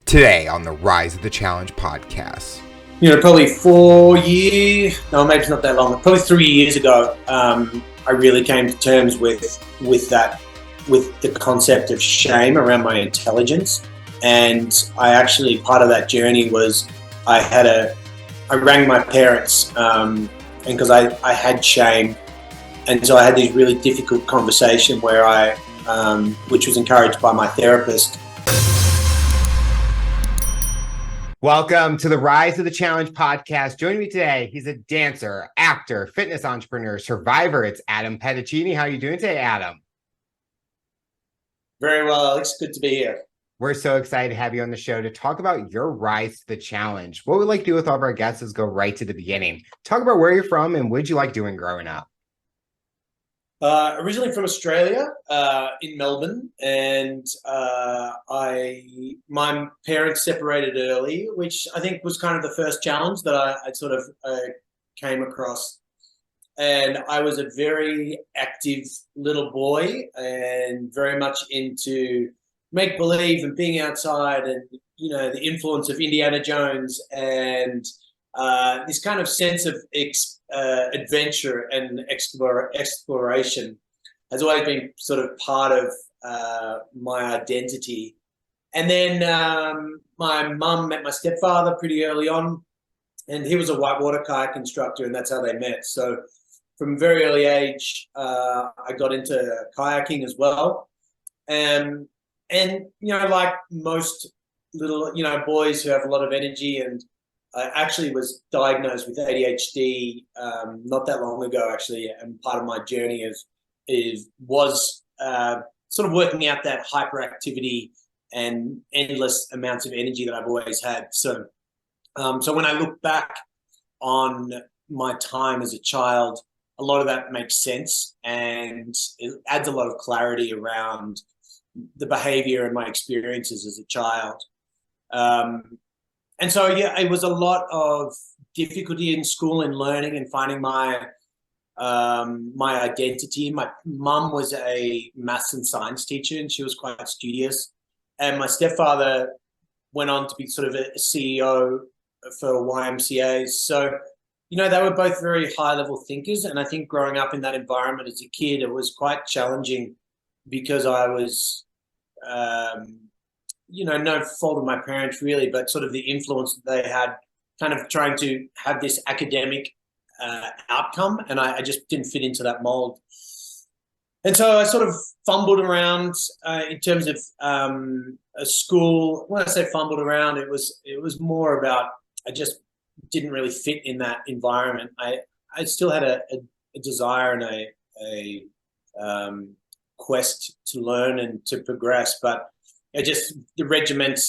Today on the Rise of the Challenge podcast. Probably maybe it's not that long, probably 3 years ago, I really came to terms with the concept of shame around my intelligence. And part of that journey was I rang my parents, and because I had shame. And so I had this really difficult conversation where which was encouraged by my therapist. Welcome to the Rise of the Challenge podcast. Joining me today, he's a dancer, actor, fitness entrepreneur, survivor. It's Adam Pedicini. How are you doing today, Adam? Very well, Alex. Good to be here. We're so excited to have you on the show to talk about your rise to the challenge. What we like to do with all of our guests is go right to the beginning. Talk about where you're from and what did you like doing growing up? Originally from Australia, in Melbourne, and my parents separated early, which I think was kind of the first challenge that I sort of came across. And I was a very active little boy and very much into make-believe and being outside and, the influence of Indiana Jones and this kind of sense of adventure and exploration has always been sort of part of my identity. And then my mum met my stepfather pretty early on, and he was a whitewater kayak instructor, and that's how they met. So from a very early age, I got into kayaking as well. And like most little, boys who have a lot of energy, and I actually was diagnosed with ADHD not that long ago, actually, and part of my journey was sort of working out that hyperactivity and endless amounts of energy that I've always had. So when I look back on my time as a child, a lot of that makes sense, and it adds a lot of clarity around the behavior and my experiences as a child. And so, it was a lot of difficulty in school and learning and finding my identity. My mum was a maths and science teacher, and she was quite studious. And my stepfather went on to be sort of a CEO for YMCAs. So, they were both very high-level thinkers. And I think growing up in that environment as a kid, it was quite challenging because I was no fault of my parents really, but sort of the influence that they had kind of trying to have this academic outcome. And I just didn't fit into that mold. And so I sort of fumbled around in terms of a school. When I say fumbled around, it was more about I just didn't really fit in that environment. I still had a desire and a quest to learn and to progress, but the regimented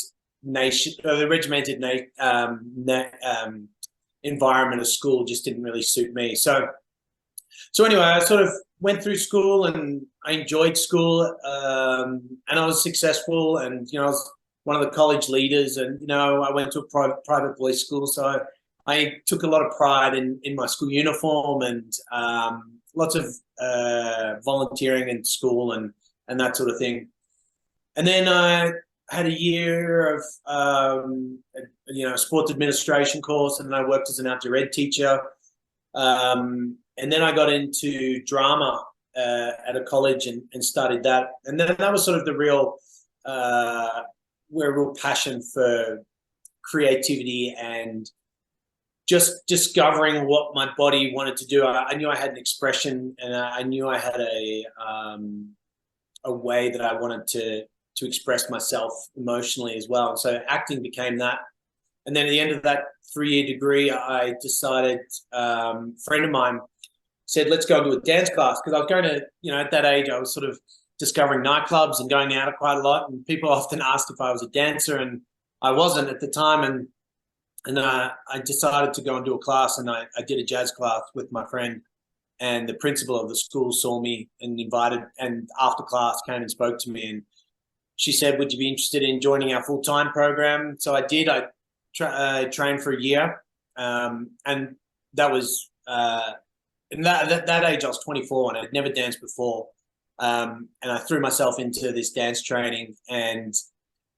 environment of school just didn't really suit me. So anyway, I sort of went through school and I enjoyed school, and I was successful, and I was one of the college leaders, and I went to a private boys' school, so I took a lot of pride in my school uniform and lots of volunteering in school and that sort of thing. And then I had a year of, a sports administration course, and then I worked as an outdoor ed teacher. And then I got into drama at a college and started that. And then that was sort of the real passion for creativity and just discovering what my body wanted to do. I knew I had an expression, and I knew I had a way that I wanted to express myself emotionally as well. And so acting became that. And then at the end of that 3-year degree, I decided, a friend of mine said, let's go to a dance class. Because I was going to, at that age, I was sort of discovering nightclubs and going out quite a lot. And people often asked if I was a dancer, and I wasn't at the time. And I decided to go and do a class, and I did a jazz class with my friend. And the principal of the school saw me and invited, and after class came and spoke to me, and she said, would you be interested in joining our full-time program? So I did. I trained for a year. And that was, in that age, I was 24 and I'd never danced before. And I threw myself into this dance training, and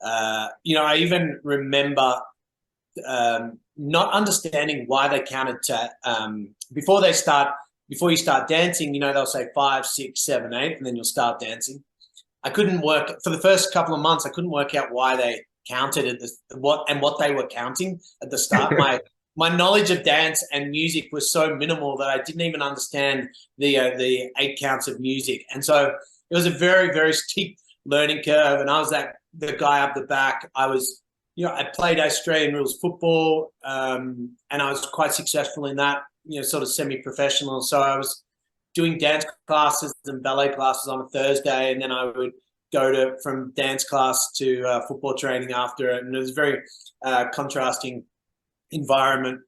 I even remember not understanding why they counted to before you start dancing. They'll say 5, 6, 7, 8, and then you'll start dancing. I couldn't work for the first couple of months. I couldn't work out why they counted at what they were counting at the start. My knowledge of dance and music was so minimal that I didn't even understand the 8 counts of music, and so it was a very, very steep learning curve. And I was the guy up the back. I played Australian rules football, and I was quite successful in that. Sort of semi-professional. So I was doing dance classes and ballet classes on a Thursday, and then I would go from dance class to football training after it, and it was a very contrasting environment.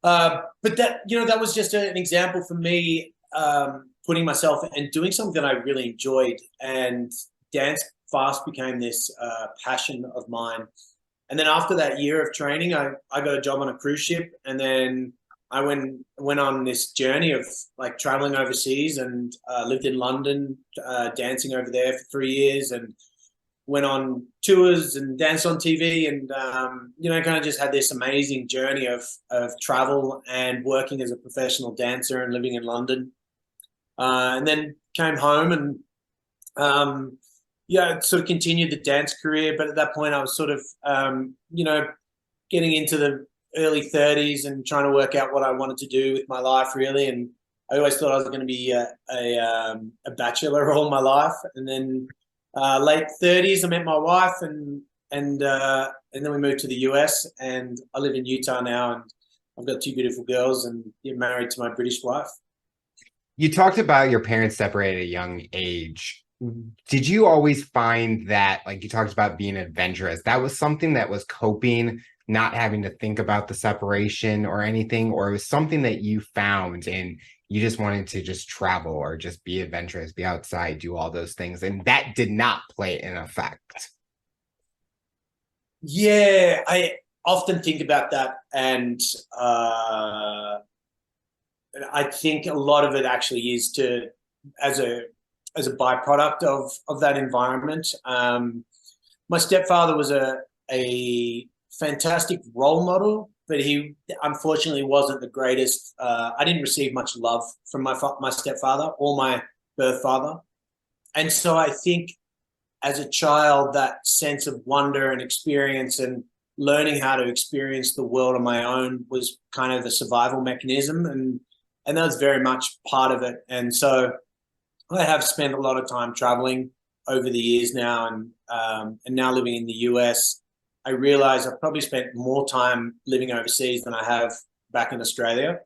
But that was just an example for me, putting myself and doing something that I really enjoyed, and dance fast became this passion of mine. And then after that year of training, I got a job on a cruise ship, and then I went on this journey of like traveling overseas, and lived in London, dancing over there for 3 years, and went on tours and danced on TV, and kind of just had this amazing journey of travel and working as a professional dancer and living in London, and then came home and sort of continued the dance career. But at that point, I was sort of getting into the early 30s and trying to work out what I wanted to do with my life, really. And I always thought I was going to be a bachelor all my life. And then late 30s, I met my wife, and then we moved to the US, and I live in Utah now, and I've got 2 beautiful girls, and married to my British wife. You talked about your parents separated at a young age. Did you always find that, like you talked about being adventurous, that was something that was coping, not having to think about the separation or anything, or it was something that you found and you just wanted to just travel or just be adventurous, be outside, do all those things, and that did not play an effect? Yeah, I often think about that, and I think a lot of it actually is as a byproduct of that environment. My stepfather was a fantastic role model, but he unfortunately wasn't the greatest. I didn't receive much love from my stepfather or my birth father. And so I think as a child, that sense of wonder and experience and learning how to experience the world on my own was kind of the survival mechanism. And that was very much part of it. And so I have spent a lot of time traveling over the years now, and now living in the US. I realize I've probably spent more time living overseas than I have back in Australia.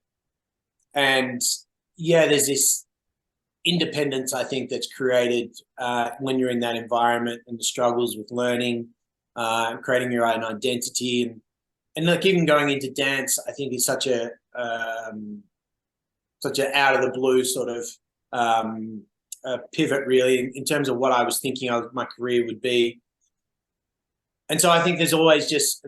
And there's this independence, I think, that's created when you're in that environment, and the struggles with learning, creating your own identity, and like even going into dance, I think is such a out of the blue sort of pivot, really, in terms of what I was thinking my career would be. And so I think there's always just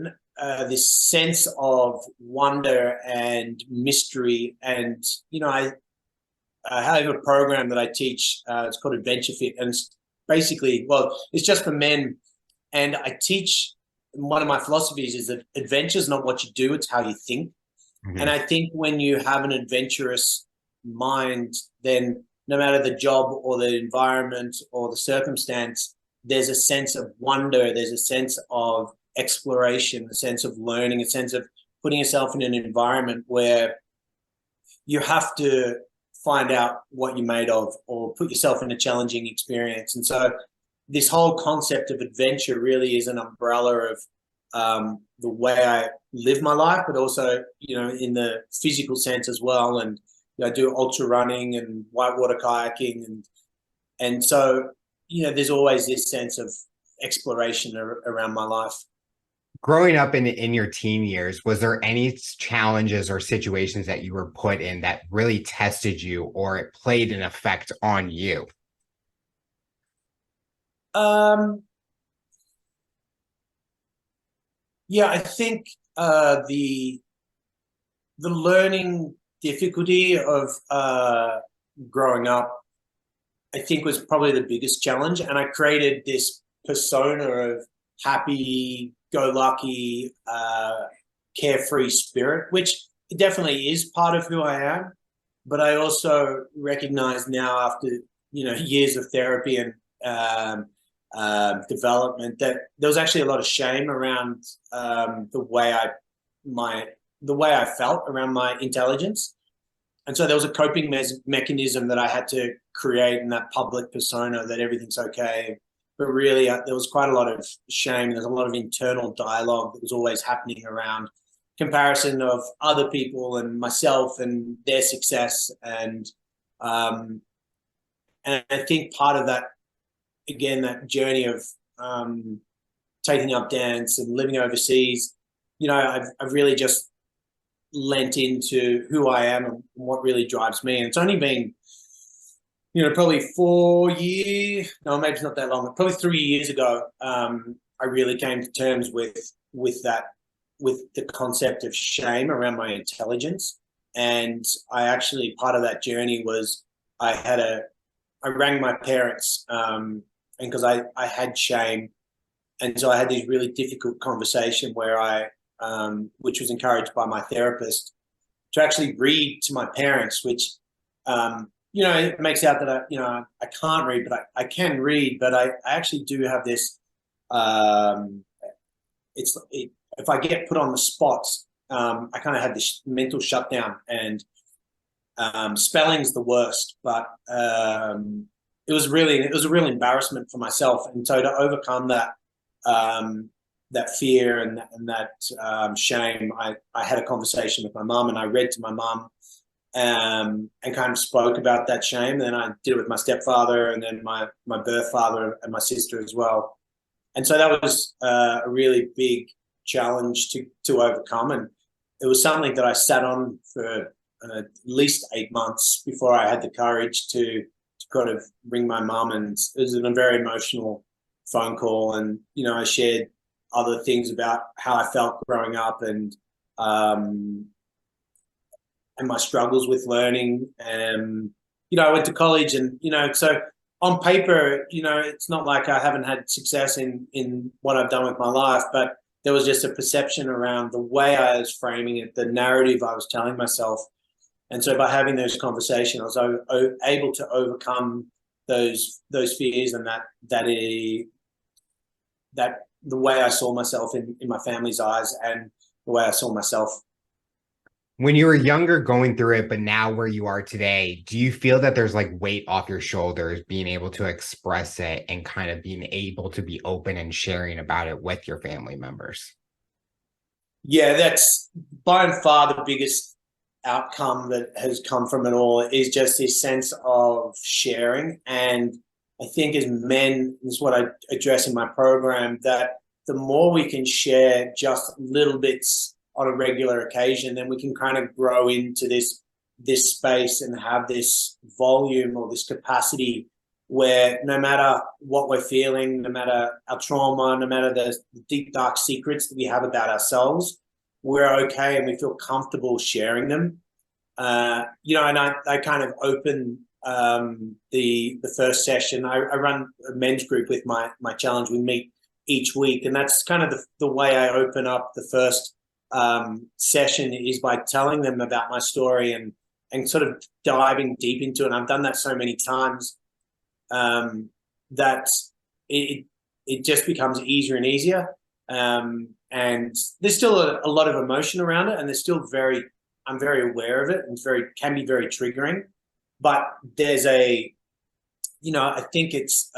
this sense of wonder and mystery. And, I have a program that I teach. It's called Adventure Fit. And it's basically, it's just for men. And I teach, one of my philosophies is that adventure is not what you do, it's how you think. Mm-hmm. And I think when you have an adventurous mind, then no matter the job or the environment or the circumstance, there's a sense of wonder, there's a sense of exploration, a sense of learning, a sense of putting yourself in an environment where you have to find out what you're made of or put yourself in a challenging experience. And so this whole concept of adventure really is an umbrella of the way I live my life, but also, in the physical sense as well. And I do ultra running and whitewater kayaking. And so, there's always this sense of exploration around my life. Growing up in your teen years, was there any challenges or situations that you were put in that really tested you, or it played an effect on you? I think the learning difficulty of growing up, I think, was probably the biggest challenge. And I created this persona of happy-go-lucky, carefree spirit, which definitely is part of who I am. But I also recognize now, after years of therapy and development, that there was actually a lot of shame around the way I felt around my intelligence. And so there was a coping mechanism that I had to create in that public persona, that everything's okay. But really, there was quite a lot of shame. There's a lot of internal dialogue that was always happening around comparison of other people and myself and their success. And I think part of that, again, that journey of taking up dance and living overseas, I've really just lent into who I am and what really drives me. And it's only been, probably 4 years, no, maybe it's not that long, probably 3 years ago, I really came to terms with the concept of shame around my intelligence. And I actually, part of that journey was I rang my parents, and because I had shame. And so I had this really difficult conversation where which was encouraged by my therapist, to actually read to my parents, which, it makes out that I can't read, but I can read. But I actually do have this, if I get put on the spot, I kind of have this mental shutdown, and spelling's the worst. But it was a real embarrassment for myself. And so to overcome that fear and that shame, I had a conversation with my mum, and I read to my mum, and kind of spoke about that shame. And then I did it with my stepfather, and then my birth father and my sister as well. And so that was a really big challenge to overcome. And it was something that I sat on for at least 8 months before I had the courage to kind of ring my mum. And it was a very emotional phone call. And, I shared other things about how I felt growing up, and my struggles with learning. And, I went to college, and, so on paper, it's not like I haven't had success in what I've done with my life, but there was just a perception around the way I was framing it, the narrative I was telling myself. And so by having those conversations, I was able to overcome those fears, and that the way I saw myself in my family's eyes, and the way I saw myself. When you were younger going through it, but now where you are today, do you feel that there's like weight off your shoulders, being able to express it and kind of being able to be open and sharing about it with your family members? Yeah, that's by far the biggest outcome that has come from it all, is just this sense of sharing. And I think as men, this is what I address in my program, that the more we can share just little bits on a regular occasion, then we can kind of grow into this space and have this volume or this capacity where no matter what we're feeling, no matter our trauma, no matter the deep, dark secrets that we have about ourselves, we're okay and we feel comfortable sharing them. And I kind of open the first session. I run a men's group with my challenge. We meet each week, and that's kind of the way I open up the first session, is by telling them about my story and sort of diving deep into it. And I've done that so many times that it just becomes easier and easier. And there's still a lot of emotion around it, and there's still I'm very aware of it, and can be very triggering. But there's I think it's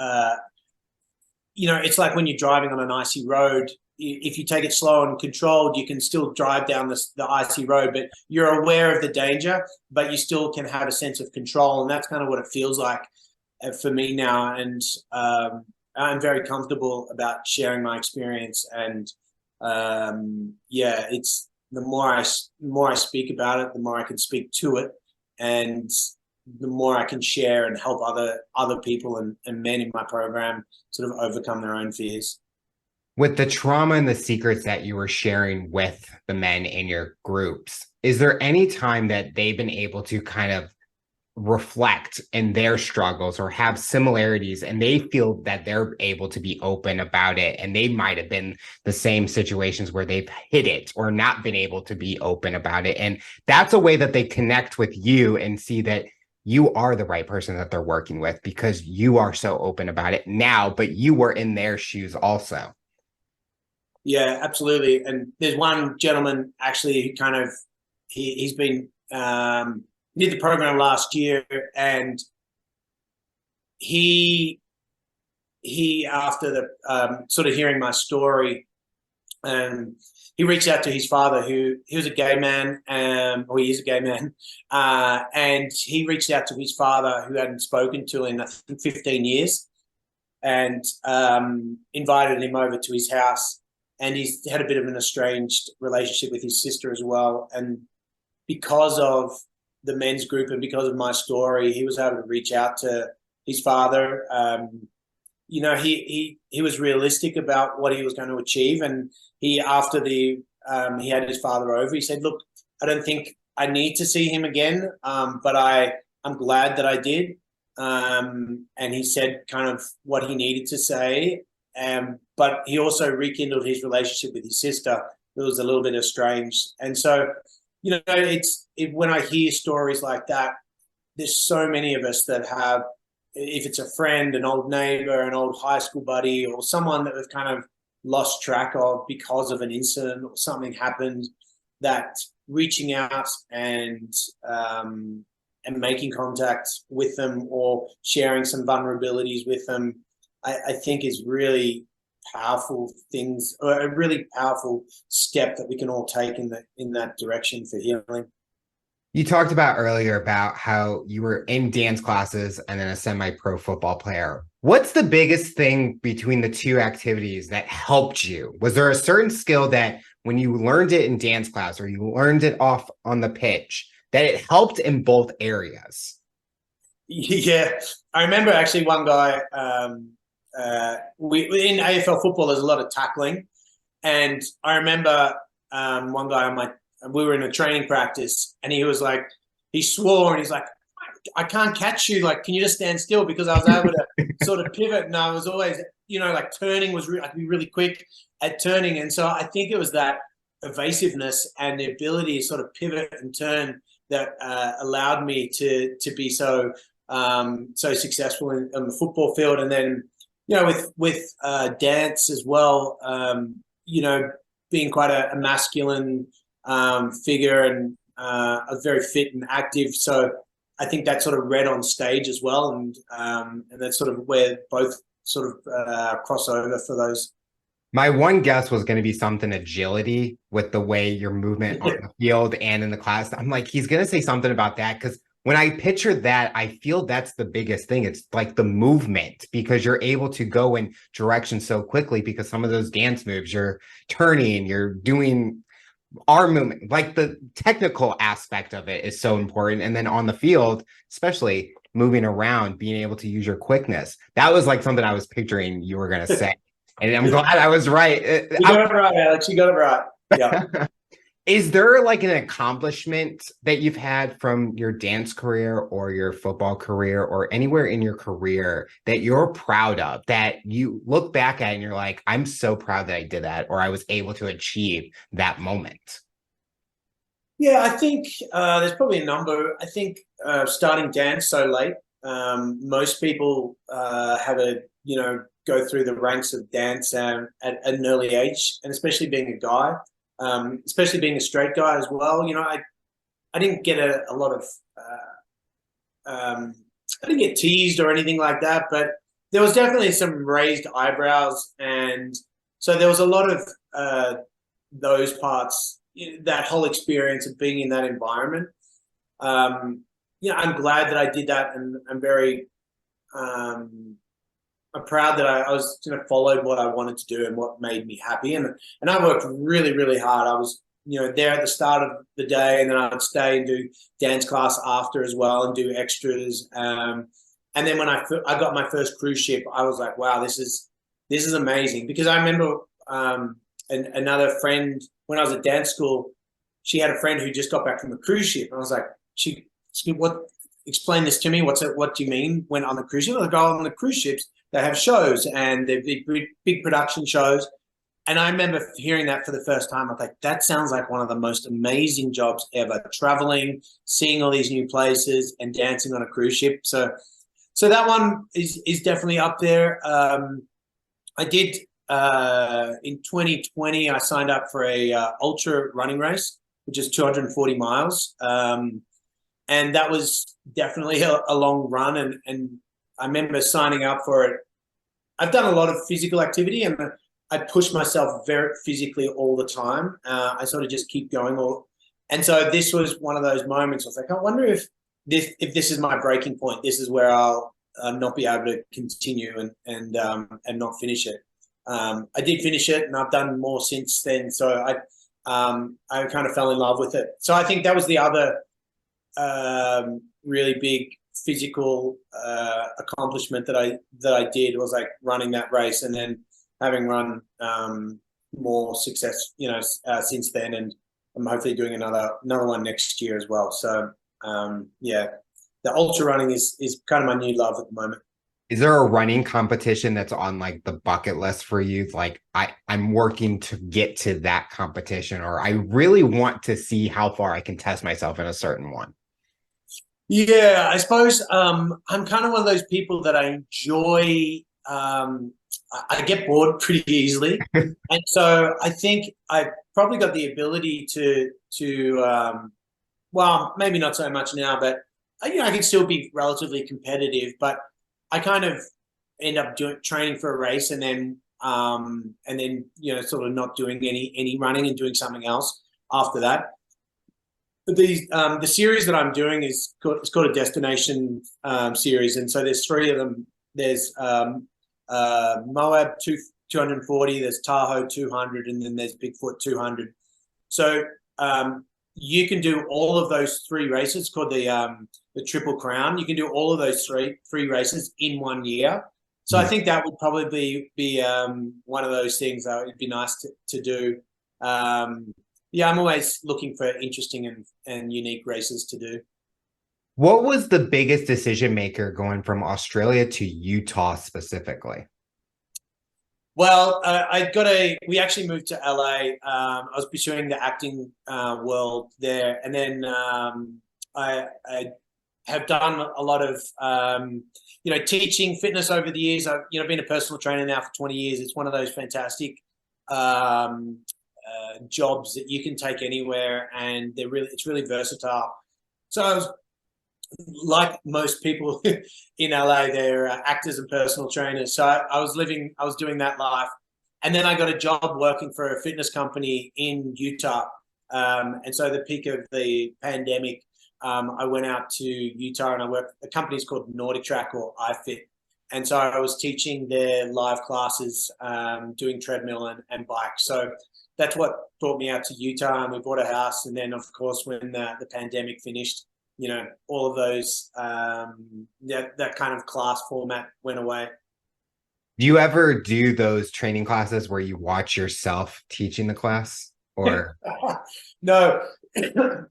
it's like when you're driving on an icy road. If you take it slow and controlled, you can still drive down the icy road, but you're aware of the danger, but you still can have a sense of control. And that's kind of what it feels like for me now. And I'm very comfortable about sharing my experience. And it's the more I speak about it, the more I can speak to it, and the more I can share and help other people and men in my program sort of overcome their own fears. With the trauma and the secrets that you were sharing with the men in your groups, is there any time that they've been able to kind of reflect in their struggles or have similarities, and they feel that they're able to be open about it, and they might have been the same situations where they've hit it or not been able to be open about it. And that's a way that they connect with you and see that you are the right person that they're working with because you are so open about it now, but you were in their shoes also. Yeah, absolutely. And there's one gentleman actually who kind of he's been did the program last year, and he after the sort of hearing my story, he reached out to his father, who he was a gay man, or he is a gay man, and he reached out to his father, who hadn't spoken to in I think 15 years, and invited him over to his house. And he's had a bit of an estranged relationship with his sister as well. And because of the men's group and because of my story, he was able to reach out to his father. You know, he was realistic about what he was going to achieve. And he, after the he had his father over, he said, "Look, I don't think I need to see him again, but I'm glad that I did." And he said kind of what he needed to say. But he also rekindled his relationship with his sister. It was a little bit estranged. And so, you know, when I hear stories like that, there's so many of us that have, if it's a friend, an old neighbor, an old high school buddy, or someone that we've kind of lost track of because of an incident or something happened, that reaching out and making contact with them or sharing some vulnerabilities with them, I think is really powerful things, or a really powerful step that we can all take in that direction for healing. You talked about earlier about how you were in dance classes and then a semi-pro football player. What's the biggest thing between the two activities that helped you? Was there a certain skill that when you learned it in dance class or you learned it off on the pitch, that it helped in both areas? Yeah, I remember actually one guy, we in AFL football, there's a lot of tackling. And I remember one guy we were in a training practice, and he was like, he swore, and he's like, "I can't catch you. Like, can you just stand still?" Because I was able to sort of pivot, and I was always, you know, like turning was I'd be really quick at turning. And so I think it was that evasiveness and the ability to sort of pivot and turn that allowed me to be so successful on the football field. And then, you know, with dance as well, you know, being quite a masculine figure, and a very fit and active. So I think that sort of read on stage as well, and that's sort of where both sort of cross over for those. My one guess was going to be something agility with the way your movement on the field and in the class. I'm like, he's going to say something about that because when I picture that, I feel that's the biggest thing. It's like the movement, because you're able to go in directions so quickly because some of those dance moves, you're turning, you're doing arm movement, like the technical aspect of it is so important. And then on the field, especially moving around, being able to use your quickness. That was like something I was picturing you were going to say. And I'm glad I was right. You got it right, Alex. You got it right. Yeah. Is there like an accomplishment that you've had from your dance career or your football career or anywhere in your career that you're proud of, that you look back at and you're like, I'm so proud that I did that, or I was able to achieve that moment? Yeah, I think there's probably a number. I think starting dance so late, most people have go through the ranks of dance at an early age, and especially being a guy, especially being a straight guy as well. You know, I didn't get a lot of I didn't get teased or anything like that, but there was definitely some raised eyebrows, and so there was a lot of those parts. That whole experience of being in that environment. I'm glad that I did that, and I'm very I'm proud that I was followed what I wanted to do and what made me happy. And I worked really, really hard. I was, there at the start of the day, and then I'd stay and do dance class after as well and do extras. And then when I got my first cruise ship, I was like, wow, this is amazing. Because I remember another friend, when I was at dance school, she had a friend who just got back from a cruise ship. And I was like, what explain this to me. What do you mean when on the cruise ship? I go, on the cruise ships, they have shows and they're big production shows. And I remember hearing that for the first time. I was like, that sounds like one of the most amazing jobs ever. Traveling, seeing all these new places, and dancing on a cruise ship. So that one is definitely up there. I did in 2020. I signed up for a ultra running race, which is 240 miles, and that was definitely a long run. And I remember signing up for it. I've done a lot of physical activity, and I push myself very physically all the time. I sort of just keep going. And so this was one of those moments. I was like, I wonder if this is my breaking point. This is where I'll not be able to continue and not finish it. I did finish it, and I've done more since then. So I kind of fell in love with it. So I think that was the other really big physical accomplishment that I did, was like running that race, and then having run more success, since then, and I'm hopefully doing another one next year as well. So yeah, the ultra running is kind of my new love at the moment. Is there a running competition that's on like the bucket list for you? Like I'm working to get to that competition, or I really want to see how far I can test myself in a certain one. Yeah, I suppose I'm kind of one of those people that I enjoy. I get bored pretty easily, and so I think I probably got the ability to well, maybe not so much now, but I can still be relatively competitive. But I kind of end up training for a race, and then sort of not doing any running and doing something else after that. The series that I'm doing it's called a destination series, and so there's three of them. There's Moab 240, there's Tahoe 200, and then there's Bigfoot 200. So you can do all of those three races, called the Triple Crown. You can do all of those three races in 1 year. So I think that would probably be one of those things that would be nice to do. Yeah, I'm always looking for interesting and unique races to do. What was the biggest decision maker going from Australia to Utah specifically? Well, we actually moved to LA. I was pursuing the acting world there. And then I have done a lot of, teaching fitness over the years. I've, been a personal trainer now for 20 years. It's one of those fantastic jobs that you can take anywhere, and it's really versatile. So I was, like most people in LA, they're actors and personal trainers. So I was doing that life. And then I got a job working for a fitness company in Utah. And so the peak of the pandemic, I went out to Utah, and I worked, the company's called Nordic Track, or iFit. And so I was teaching their live classes, doing treadmill and bike. So that's what brought me out to Utah, and we bought a house. And then, of course, when the pandemic finished, all of those, that kind of class format went away. Do you ever do those training classes where you watch yourself teaching the class? Or No, no,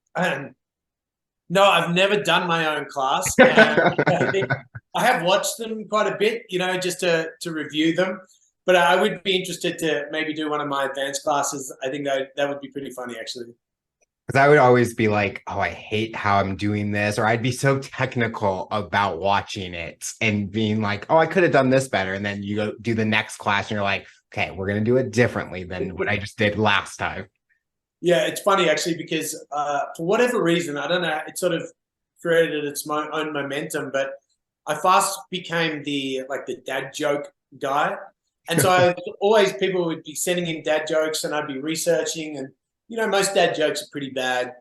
I've never done my own class. I have watched them quite a bit, just to review them. But I would be interested to maybe do one of my advanced classes. I think that would be pretty funny, actually. because I would always be like, oh, I hate how I'm doing this, or I'd be so technical about watching it and being like, oh, I could have done this better. And then you go do the next class and you're like, okay, we're going to do it differently than what I just did last time. Yeah, it's funny, actually, because for whatever reason, I don't know, it sort of created its own momentum, but I fast became the dad joke guy. And so people would be sending in dad jokes, and I'd be researching, and most dad jokes are pretty bad.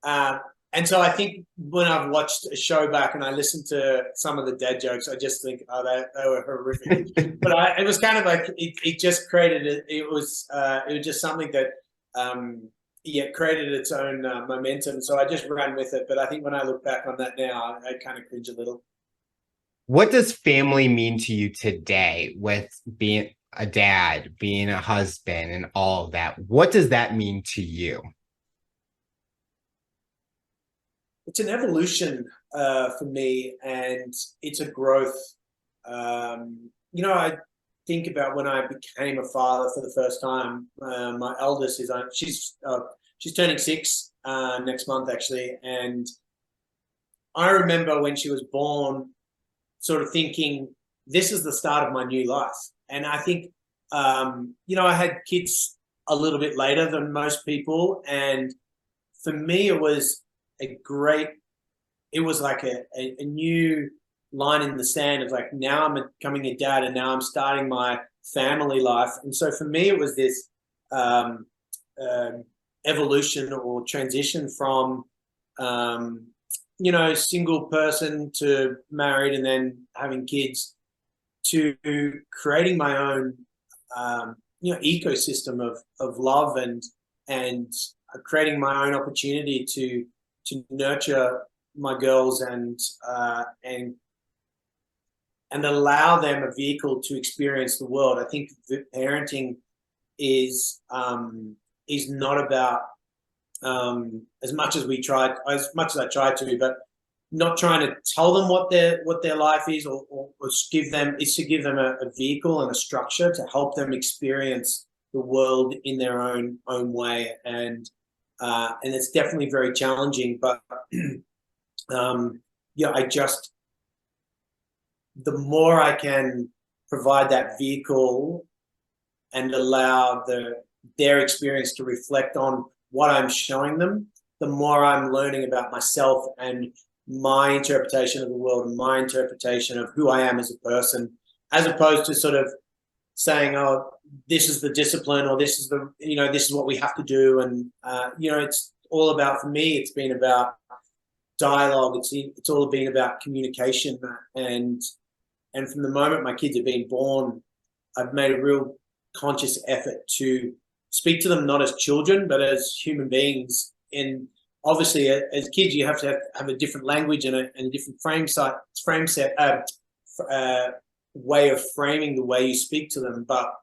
And so I think when I've watched a show back and I listened to some of the dad jokes, I just think, oh, they were horrific. But it was kind of like, it just created it. It was just something that, created its own momentum. So I just ran with it. But I think when I look back on that now, I kind of cringe a little. What does family mean to you today, with being a dad, being a husband, and all of that? What does that mean to you? it's an evolution for me, and it's a growth. I think about when I became a father for the first time. My eldest is she's turning 6 next month actually, and I remember when she was born, sort of thinking, this is the start of my new life. And I think, I had kids a little bit later than most people. And for me, it was like a new line in the sand of like, now I'm becoming a dad and now I'm starting my family life. And so for me, it was this evolution or transition from, single person to married and then having kids to creating my own, ecosystem of love and creating my own opportunity to nurture my girls and allow them a vehicle to experience the world. I think that parenting is not about as much as I try to, but not trying to tell them what their life is or give them a vehicle and a structure to help them experience the world in their own way. And it's definitely very challenging, but the more I can provide that vehicle and allow their experience to reflect on what I'm showing them, the more I'm learning about myself and my interpretation of the world and my interpretation of who I am as a person, as opposed to sort of saying, oh, this is the discipline or this is this is what we have to do. And, it's all about, for me, it's been about dialogue. It's all been about communication. And from the moment my kids have been born, I've made a real conscious effort to speak to them not as children, but as human beings. And obviously, as kids, you have to have a different language and a different way of framing the way you speak to them. But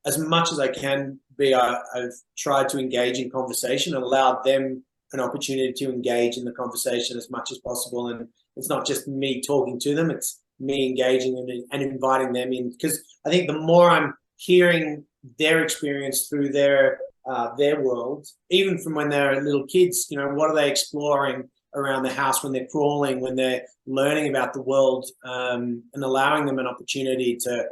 as much as I can be, I've tried to engage in conversation and allowed them an opportunity to engage in the conversation as much as possible. And it's not just me talking to them, it's me engaging and inviting them in. Because I think the more I'm hearing their experience through their world, even from when they're little kids, what are they exploring around the house when they're crawling, when they're learning about the world, and allowing them an opportunity to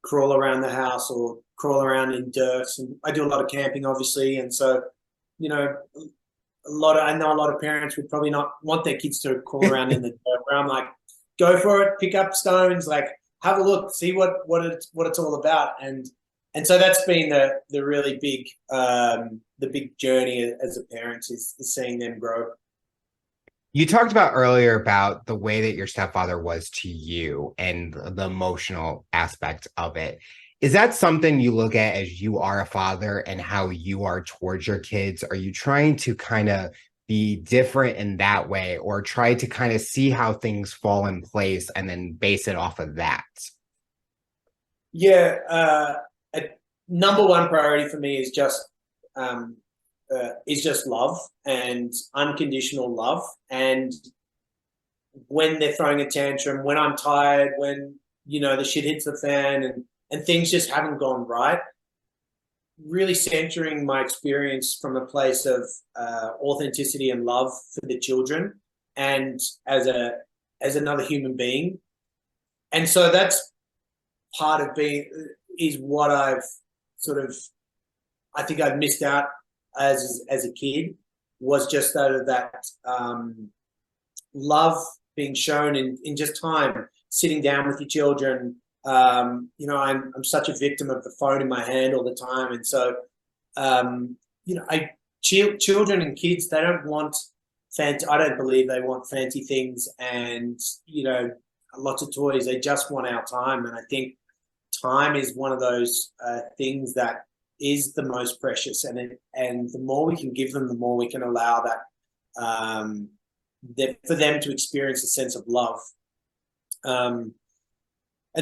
crawl around the house or crawl around in dirt. And I do a lot of camping, obviously, and so I know a lot of parents would probably not want their kids to crawl around in the dirt. Where I'm like, go for it, pick up stones, like have a look, see what it's all about. And so that's been the really big the big journey as a parent is seeing them grow. You talked about earlier about the way that your stepfather was to you and the emotional aspect of it. Is that something you look at as you are a father and how you are towards your kids? Are you trying to kind of be different in that way, or try to kind of see how things fall in place and then base it off of that? Yeah, number one priority for me is just love and unconditional love. And when they're throwing a tantrum, when I'm tired, when the shit hits the fan and things just haven't gone right, really centering my experience from a place of authenticity and love for the children and as another human being. And so that's part of is what I've I think I've missed out as a kid, was just that love being shown in just time, sitting down with your children. I'm such a victim of the phone in my hand all the time. And so, children and kids, they don't want I don't believe they want fancy things and, lots of toys. They just want our time. And I think time is one of those things that is the most precious. And the more we can give them, the more we can allow that for them to experience a sense of love. And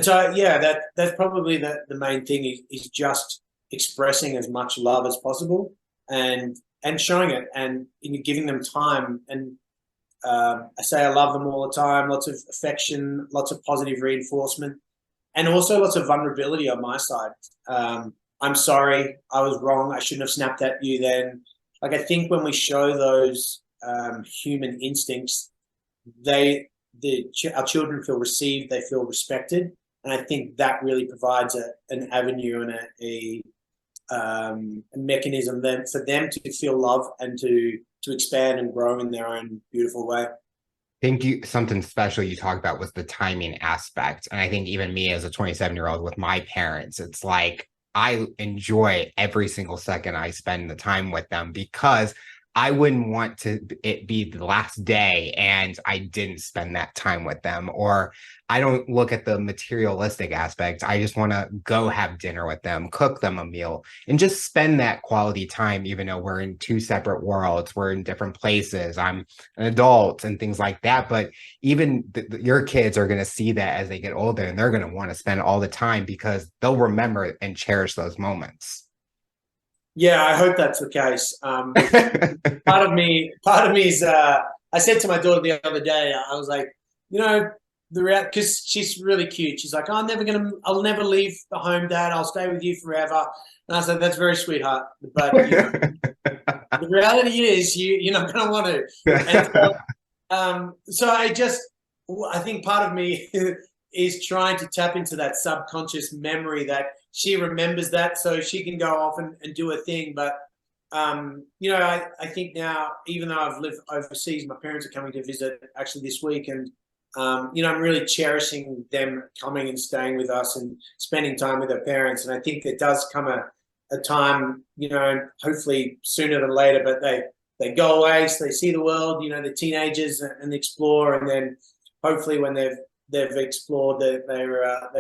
so, yeah, that's probably the main thing is just expressing as much love as possible and showing it and giving them time. And I say I love them all the time, lots of affection, lots of positive reinforcement, and also lots of vulnerability on my side. I'm sorry, I was wrong. I shouldn't have snapped at you then. Like, I think when we show those human instincts, our children feel received, they feel respected, and I think that really provides an avenue and a mechanism then for them to feel love and to expand and grow in their own beautiful way. Think you something special you talked about was the timing aspect. And I think even me as a 27-year-old with my parents, it's like I enjoy every single second I spend the time with them because I wouldn't want to it be the last day and I didn't spend that time with them. Or I don't look at the materialistic aspect. I just want to go have dinner with them, cook them a meal, and just spend that quality time, even though we're in two separate worlds, we're in different places. I'm an adult and things like that. But even your kids are going to see that as they get older, and they're going to want to spend all the time because they'll remember and cherish those moments. Yeah, I hope that's the case. Part of me is. I said to my daughter the other day, I was like, you know, because she's really cute. She's like, I'll never leave the home, Dad. I'll stay with you forever. And I said, that's very sweetheart, but the reality is you're not going to want to. And so I think part of me is trying to tap into that subconscious memory that she remembers that so she can go off and do a thing. But, I think now, even though I've lived overseas, my parents are coming to visit actually this week. And, I'm really cherishing them coming and staying with us and spending time with their parents. And I think there does come a time, hopefully sooner than later, but they go away, so they see the world, the teenagers and explore. And then hopefully when they've explored, they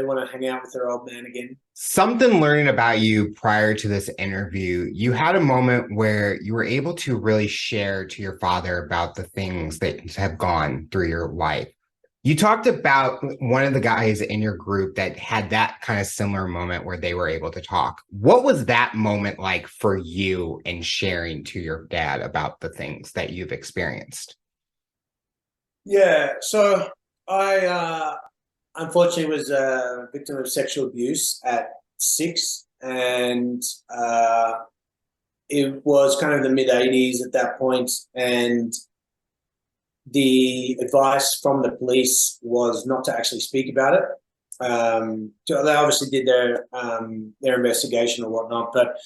want to hang out with their old man again. Something learning about you prior to this interview, you had a moment where you were able to really share to your father about the things that have gone through your life. You talked about one of the guys in your group that had that kind of similar moment where they were able to talk. What was that moment like for you in sharing to your dad about the things that you've experienced? Yeah, so I unfortunately was a victim of sexual abuse at 6, and it was kind of the mid-'80s at that point, and the advice from the police was not to actually speak about it. They obviously did their investigation or whatnot, but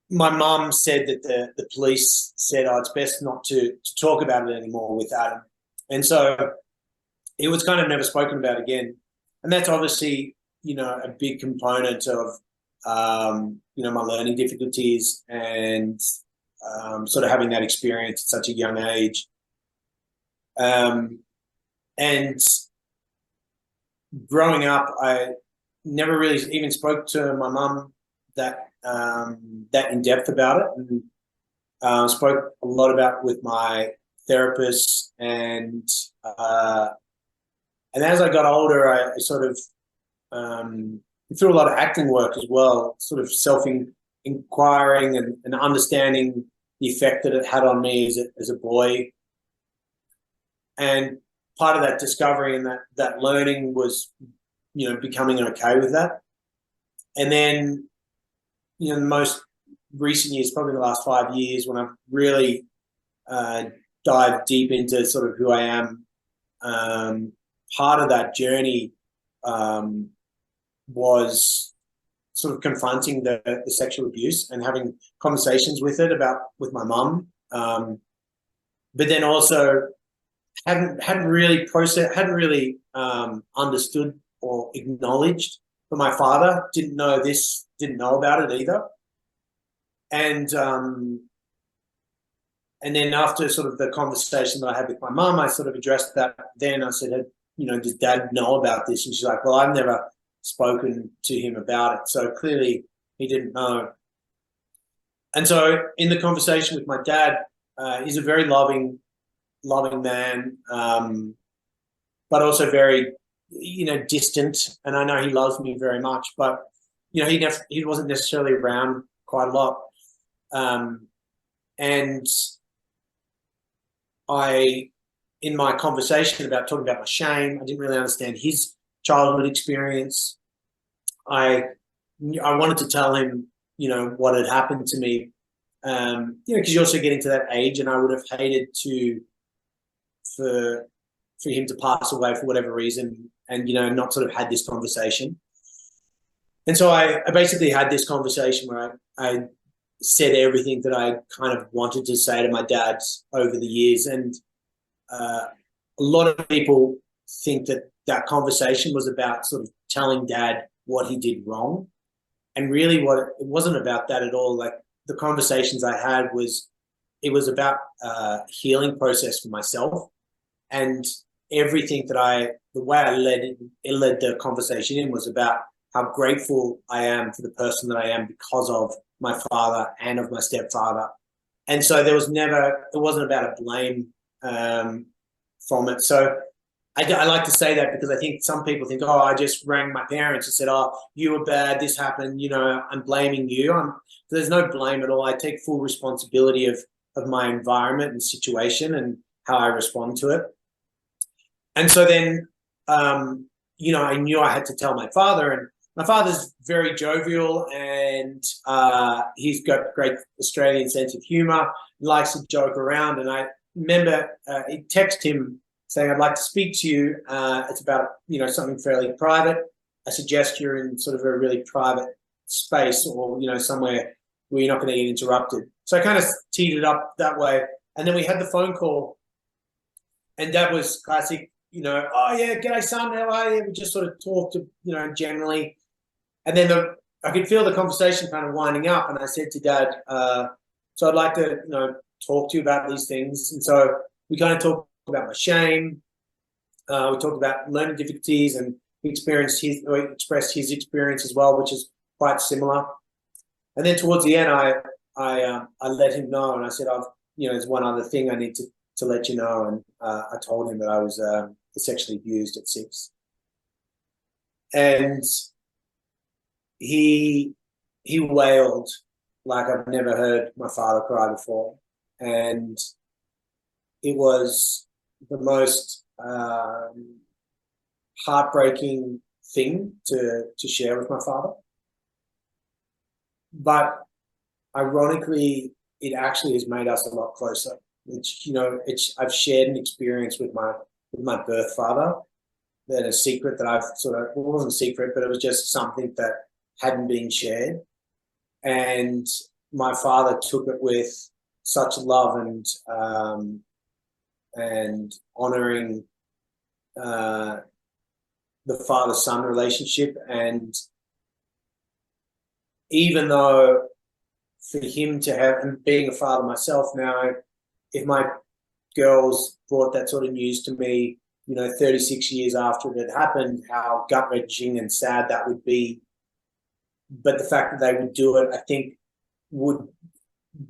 my mum said that the police said, "Oh, it's best not to talk about it anymore with Adam," and so it was kind of never spoken about again. And that's obviously, a big component of, my learning difficulties and sort of having that experience at such a young age. And growing up, I never really even spoke to my mum that in depth about it, and spoke a lot about with my therapist. And as I got older, I sort of through a lot of acting work as well, sort of self-inquiring and understanding the effect that it had on me as a boy. And part of that discovery and that learning was, becoming okay with that. And then, the most recent years, probably the last 5 years, when I've really dived deep into sort of who I am, part of that journey was sort of confronting the sexual abuse and having conversations with my mum, but then also hadn't really understood or acknowledged. But my father didn't know about it either, and then after sort of the conversation that I had with my mum, I sort of addressed that. Then I said, does Dad know about this? And she's like, well, I've never spoken to him about it, so clearly he didn't know. And so in the conversation with my dad, he's a very loving man, but also very, distant. And I know he loves me very much, but he wasn't necessarily around quite a lot. And in my conversation about talking about my shame, I didn't really understand his childhood experience. I wanted to tell him, what had happened to me, because you're also getting to that age, and I would have hated for him to pass away for whatever reason, and not sort of had this conversation. And so I basically had this conversation where I said everything that I kind of wanted to say to my dad over the years. And a lot of people think that conversation was about sort of telling dad what he did wrong. And really it wasn't about that at all. Like, the conversations I had it was about healing process for myself, and everything the way I led the conversation in was about how grateful I am for the person that I am because of my father and of my stepfather. And so it wasn't about a blame from it. So I like to say that because I think some people think, oh, I just rang my parents and said, oh, you were bad, this happened, I'm blaming you. There's no blame at all. I take full responsibility of my environment and situation and how I respond to it. And so then, I knew I had to tell my father, and my father's very jovial, and he's got great Australian sense of humor, likes to joke around. And I remember he texted him saying, I'd like to speak to you. It's about, something fairly private. I suggest you're in sort of a really private space, or, somewhere where you're not going to get interrupted. So I kind of teed it up that way. And then we had the phone call, and Dad was classic, oh yeah, g'day son, how are you? We just sort of talked, generally. And then I could feel the conversation kind of winding up, and I said to Dad, so I'd like to, talk to you about these things. And so we kind of talked about my shame. We talked about learning difficulties, and he expressed his experience as well, which is quite similar. And then towards the end, I let him know, and I said, there's one other thing I need to let you know. And I told him that I was sexually abused at 6. And he wailed like I've never heard my father cry before. And it was the most heartbreaking thing to share with my father. But ironically, it actually has made us a lot closer. I've shared an experience with my birth father, that a secret that I've it wasn't a secret, but it was just something that hadn't been shared. And my father took it with such love and honoring the father-son relationship. And even though for him to have, and being a father myself now, if my girls brought that sort of news to me, 36 years after it had happened, how gut-wrenching and sad that would be. But the fact that they would do it, I think,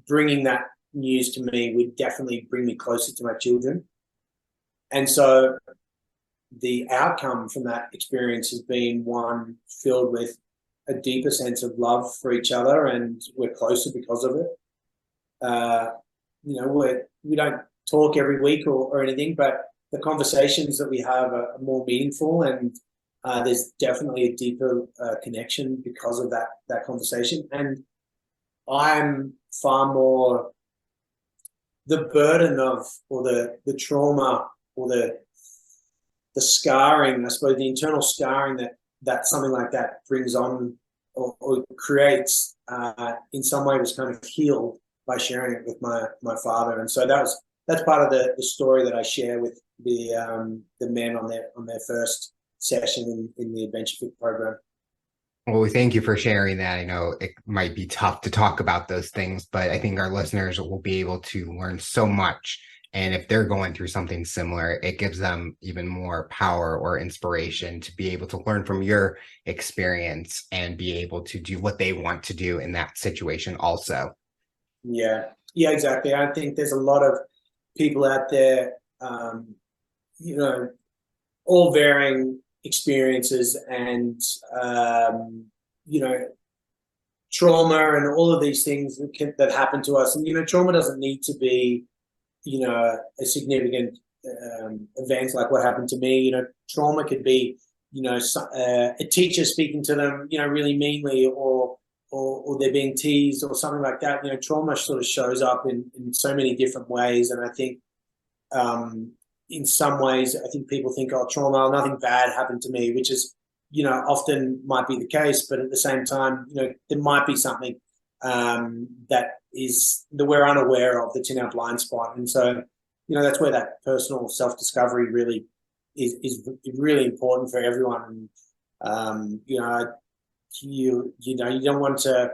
bringing that news to me would definitely bring me closer to my children. And so the outcome from that experience has been one filled with a deeper sense of love for each other, and we're closer because of it. We don't talk every week or anything, but the conversations that we have are more meaningful, and there's definitely a deeper connection because of that conversation. And I'm far more, the burden of, or the trauma, or the scarring, I suppose, the internal scarring that something like that brings on or creates, in some way was kind of healed by sharing it with my father. And so that's part of the story that I share with the men on their first session in the Adventure Fit program. Well, we thank you for sharing that. I know it might be tough to talk about those things, but I think our listeners will be able to learn so much. And if they're going through something similar, it gives them even more power or inspiration to be able to learn from your experience and be able to do what they want to do in that situation also. Yeah, exactly. I think there's a lot of people out there, all varying experiences and, trauma and all of these things that happen to us. And, trauma doesn't need to be, a significant event like what happened to me. Trauma could be, a teacher speaking to them, really meanly, or they're being teased or something like that. Trauma sort of shows up in so many different ways. And I think in some ways, I think people think, oh, trauma, nothing bad happened to me, which is, often might be the case. But at the same time, there might be something that we're unaware of, that's in our blind spot. And so, that's where that personal self-discovery really is really important for everyone. And, you don't want to,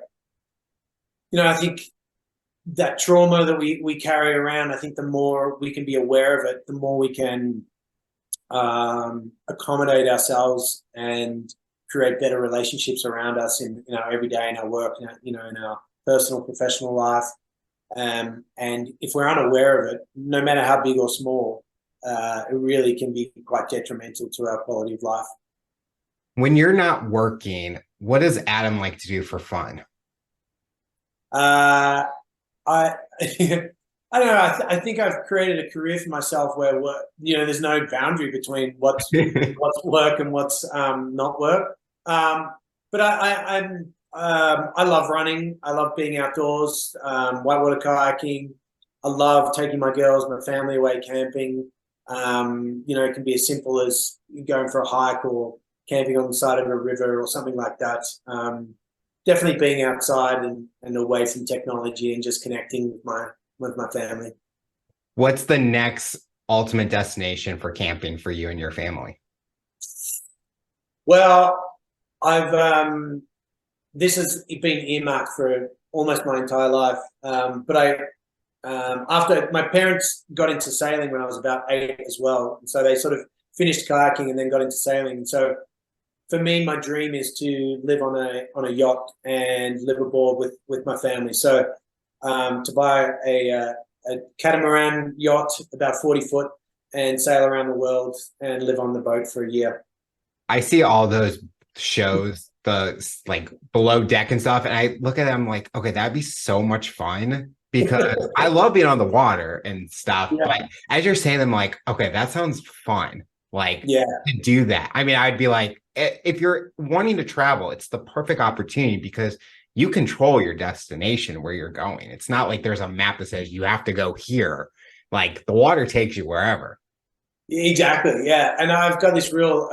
I think that trauma that we carry around, I think the more we can be aware of it, the more we can accommodate ourselves and create better relationships around us in our everyday, in our work, in our personal, professional life. And if we're unaware of it, no matter how big or small, it really can be quite detrimental to our quality of life. When you're not working, what does Adam like to do for fun? I I don't know. I think I've created a career for myself where there's no boundary between what's work and what's not work. But I love running. I love being outdoors, whitewater kayaking. I love taking my girls, my family away camping. It can be as simple as going for a hike or camping on the side of a river or something like that. Definitely being outside and away from technology and just connecting with my family. What's the next ultimate destination for camping for you and your family? Well, this has been earmarked for almost my entire life. But after my parents got into sailing when I was about 8 as well, and so they sort of finished kayaking and then got into sailing. And so for me, my dream is to live on a yacht and live aboard with my family. So to buy a catamaran yacht about 40 foot and sail around the world and live on the boat for a year. I see all those shows, the like below deck and stuff, and I look at them like, okay, that'd be so much fun because I love being on the water and stuff. Yeah. But as you're saying, I'm like, okay, that sounds fun. Like, to do that. I mean, I'd be like, if you're wanting to travel, it's the perfect opportunity because you control your destination where you're going. It's not like there's a map that says you have to go here. Like the water takes you wherever. Exactly. Yeah. And I've got this real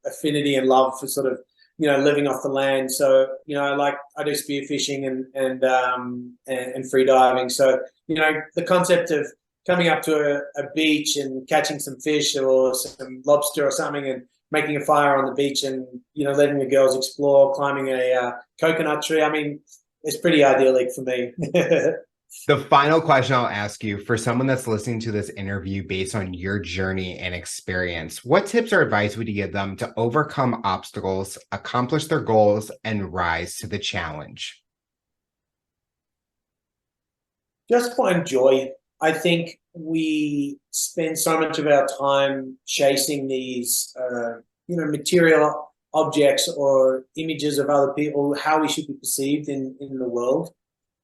affinity and love for sort of, living off the land. So, I do spearfishing and free diving. So, the concept of coming up to a beach and catching some fish or some lobster or something and making a fire on the beach and, letting the girls explore, climbing a coconut tree. I mean, it's pretty idyllic for me. The final question I'll ask you, for someone that's listening to this interview based on your journey and experience, what tips or advice would you give them to overcome obstacles, accomplish their goals, and rise to the challenge? Just find joy. I think we spend so much of our time chasing these, material objects or images of other people, how we should be perceived in the world.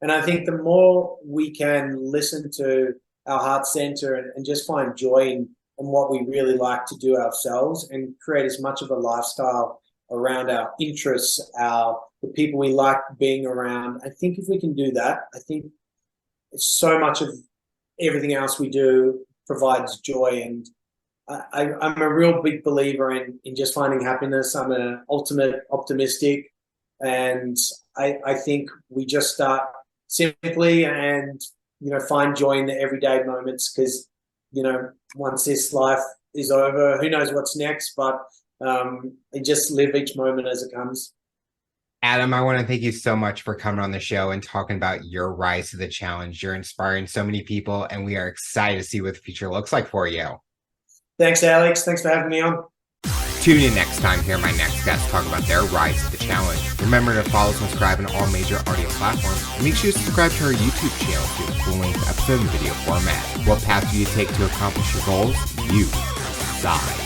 And I think the more we can listen to our heart center and just find joy in what we really like to do ourselves and create as much of a lifestyle around our interests, the people we like being around. I think if we can do that, I think so much of everything else we do provides joy. And I'm a real big believer in just finding happiness. I'm an ultimate optimistic. And I think we just start simply and, find joy in the everyday moments because, once this life is over, who knows what's next, but just live each moment as it comes. Adam, I want to thank you so much for coming on the show and talking about your rise to the challenge. You're inspiring so many people, and we are excited to see what the future looks like for you. Thanks, Alex. Thanks for having me on. Tune in next time to hear my next guest talk about their rise to the challenge. Remember to follow and subscribe on all major audio platforms. And make sure to subscribe to our YouTube channel to get full-length episode and video format. What path do you take to accomplish your goals? You decide.